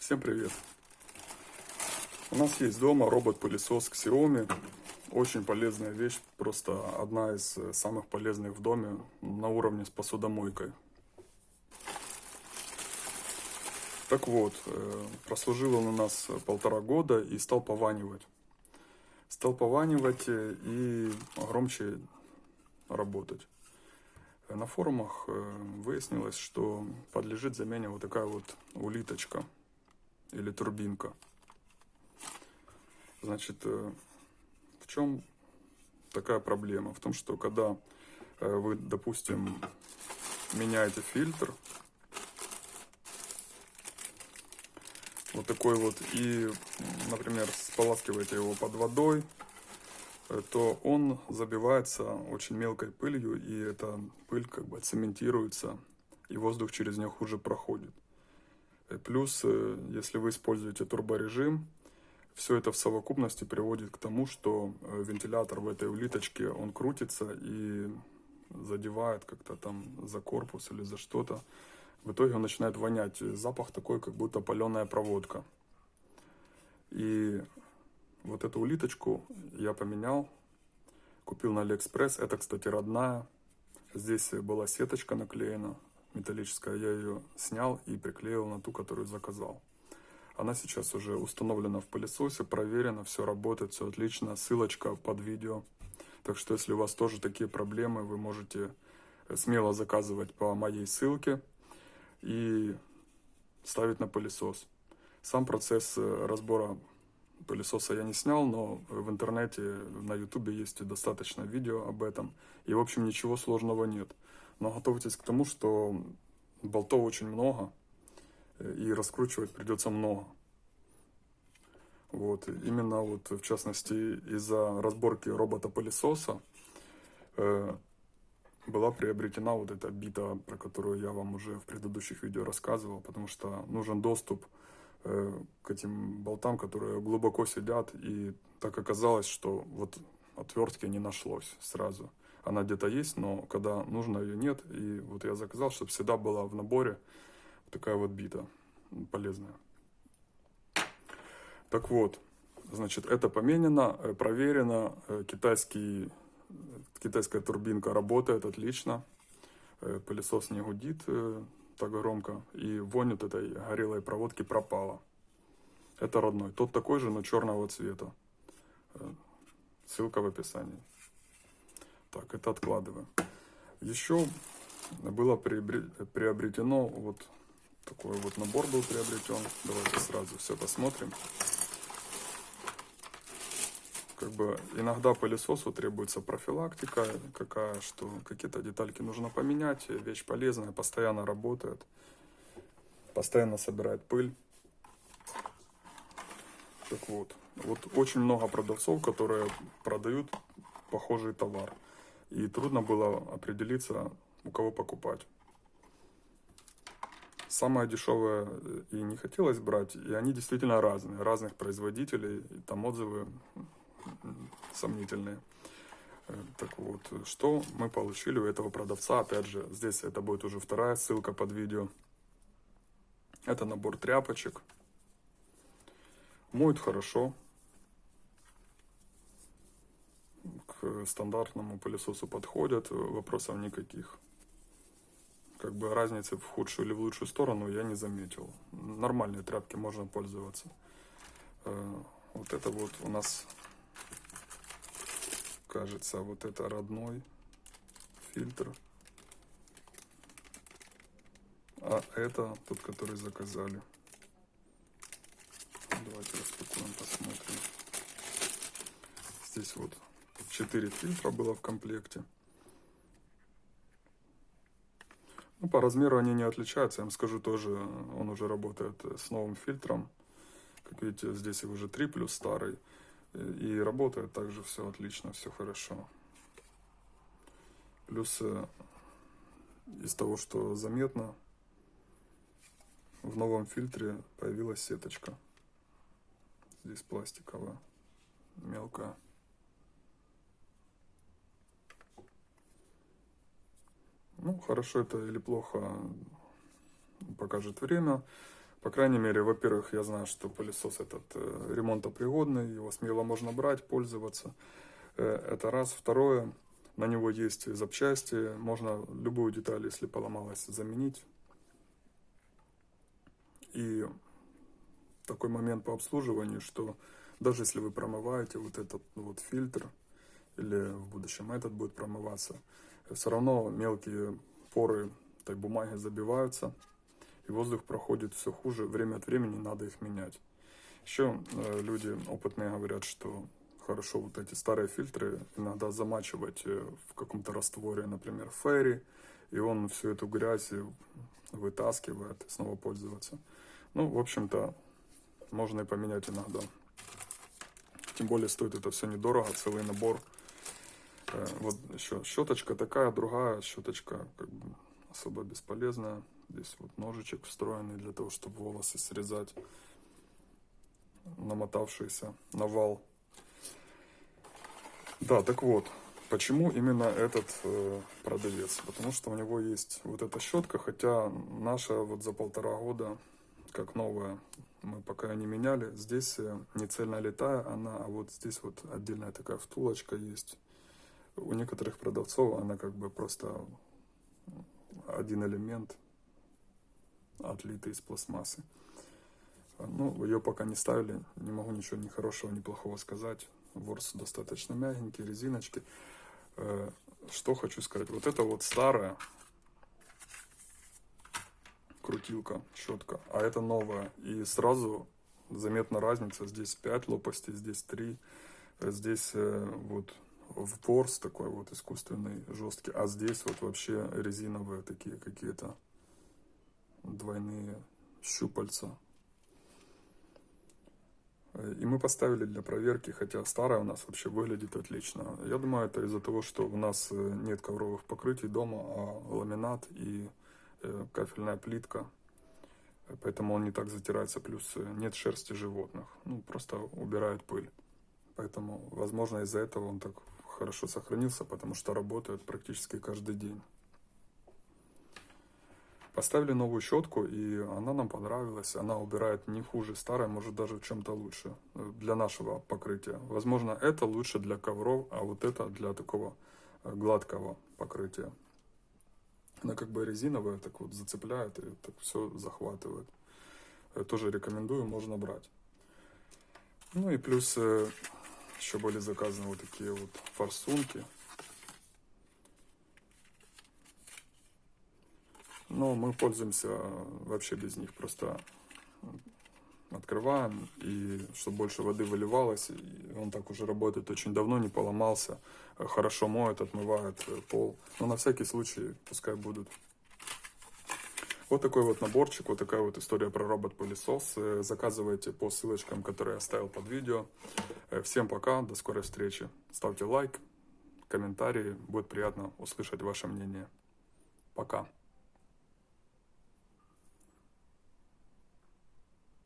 Всем привет! У нас есть дома робот-пылесос Xiaomi. Очень полезная вещь, просто одна из самых полезных в доме на уровне с посудомойкой. Так вот, прослужил он у нас 1,5 года и стал пованивать. И громче работать. На форумах выяснилось, что подлежит замене вот такая вот улиточка или турбинка. Значит, в чем такая проблема? В том, что когда вы, допустим, меняете фильтр, вот такой вот, и, например, споласкиваете его под водой, то он забивается очень мелкой пылью, и эта пыль как бы цементируется, и воздух через нее хуже проходит. Плюс, если вы используете турборежим, все это в совокупности приводит к тому, что вентилятор в этой улиточке, он крутится и задевает как-то там за корпус или за что-то. В итоге он начинает вонять. Запах такой, как будто паленая проводка. И вот эту улиточку я поменял, купил на Алиэкспресс. Это, кстати, родная. Здесь была сеточка наклеена, металлическая. Я ее снял и приклеил на ту, которую заказал. Она сейчас уже установлена в пылесосе, проверена, все работает, все отлично. Ссылочка под видео. Так что, если у вас тоже такие проблемы, вы можете смело заказывать по моей ссылке и ставить на пылесос. Сам процесс разбора пылесоса я не снял, но в интернете, на ютубе есть достаточно видео об этом. И, в общем, ничего сложного нет. Но готовьтесь к тому, что болтов очень много. И раскручивать придется много. Вот. Именно вот в частности из-за разборки робота-пылесоса была приобретена вот эта бита, про которую я вам уже в предыдущих видео рассказывал, потому что нужен доступ к этим болтам, которые глубоко сидят, и так оказалось, что вот отвертки не нашлось сразу. Она где-то есть, но когда нужно, ее нет, и вот я заказал, чтобы всегда была в наборе такая вот бита полезная. Так вот, значит, это поменено, проверено, китайская турбинка работает отлично, пылесос не гудит так громко, и вонь от этой горелой проводки пропала. Это родной, тот такой же, но черного цвета. Ссылка в описании. Так, это откладываем. Еще было приобретено вот такой вот набор был приобретен. Давайте сразу все посмотрим. Как бы иногда пылесосу требуется профилактика, что какие-то детальки нужно поменять. Вещь полезная, постоянно работает, постоянно собирает пыль. Так вот очень много продавцов, которые продают похожий товар. И трудно было определиться, у кого покупать. Самое дешевое и не хотелось брать, и они действительно разные, разных производителей, и там отзывы сомнительные. Так вот, что мы получили у этого продавца, опять же, здесь это будет уже вторая ссылка под видео. Это набор тряпочек. Моют хорошо. К стандартному пылесосу подходят, вопросов никаких. Как бы разницы в худшую или в лучшую сторону я не заметил. Нормальные тряпки, можно пользоваться. Вот это вот у нас, кажется, вот это родной фильтр. А это тот, который заказали. Давайте распакуем, посмотрим. Здесь вот 4 фильтра было в комплекте. Ну, по размеру они не отличаются. Я вам скажу тоже, он уже работает с новым фильтром. Как видите, здесь их уже 3 плюс старый. И работает также все отлично, все хорошо. Плюс из того, что заметно, в новом фильтре появилась сеточка. Здесь пластиковая, мелкая. Ну, хорошо это или плохо покажет время. По крайней мере, во-первых, я знаю, что пылесос этот ремонтопригодный, его смело можно брать, пользоваться. Это раз. Второе, на него есть запчасти, можно любую деталь, если поломалась, заменить. И такой момент по обслуживанию, что даже если вы промываете вот этот вот фильтр, или в будущем этот будет промываться, все равно мелкие поры этой бумаги забиваются, и воздух проходит все хуже, время от времени надо их менять. Еще люди опытные говорят, что хорошо вот эти старые фильтры иногда замачивать в каком-то растворе, например, ферри, и он всю эту грязь вытаскивает и снова пользоваться. Ну, в общем-то, можно и поменять иногда. Тем более стоит это все недорого, целый набор. Вот еще щеточка такая, другая щеточка как бы особо бесполезная. Здесь вот ножичек встроенный для того, чтобы волосы срезать, намотавшиеся на вал. Да, так вот, почему именно этот продавец? Потому что у него есть вот эта щетка, хотя наша вот за 1,5 года, как новая, мы пока не меняли. Здесь не цельно литая она, а вот здесь вот отдельная такая втулочка есть. У некоторых продавцов она как бы просто один элемент, отлитый из пластмассы. Ну, ее пока не ставили, не могу ничего ни хорошего, ни плохого сказать. Ворс достаточно мягенький, резиночки. Что хочу сказать, вот это вот старая крутилка, щетка, а это новая. И сразу заметна разница, здесь 5 лопастей, здесь 3, здесь вот ворс такой вот искусственный, жесткий, а здесь вот вообще резиновые такие какие-то двойные щупальца. И мы поставили для проверки, хотя старая у нас вообще выглядит отлично. Я думаю, это из-за того, что у нас нет ковровых покрытий дома, а ламинат и кафельная плитка. Поэтому он не так затирается, плюс нет шерсти животных. Ну, просто убирает пыль. Поэтому, возможно, из-за этого он так хорошо сохранился, потому что работает практически каждый день. Поставили новую щетку, и она нам понравилась. Она убирает не хуже старой, может даже в чем-то лучше для нашего покрытия. Возможно, это лучше для ковров, а вот это для такого гладкого покрытия. Она как бы резиновая, так вот зацепляет и так все захватывает. Тоже рекомендую, можно брать. Ну и плюс еще были заказаны вот такие вот форсунки. Но мы пользуемся вообще без них, просто открываем, и чтобы больше воды выливалось, и он так уже работает очень давно, не поломался, хорошо моет, отмывает пол, но на всякий случай пускай будут. Вот такой вот наборчик, вот такая вот история про робот-пылесос. Заказывайте по ссылочкам, которые я оставил под видео. Всем пока, до скорой встречи. Ставьте лайк, комментарии, будет приятно услышать ваше мнение. Пока.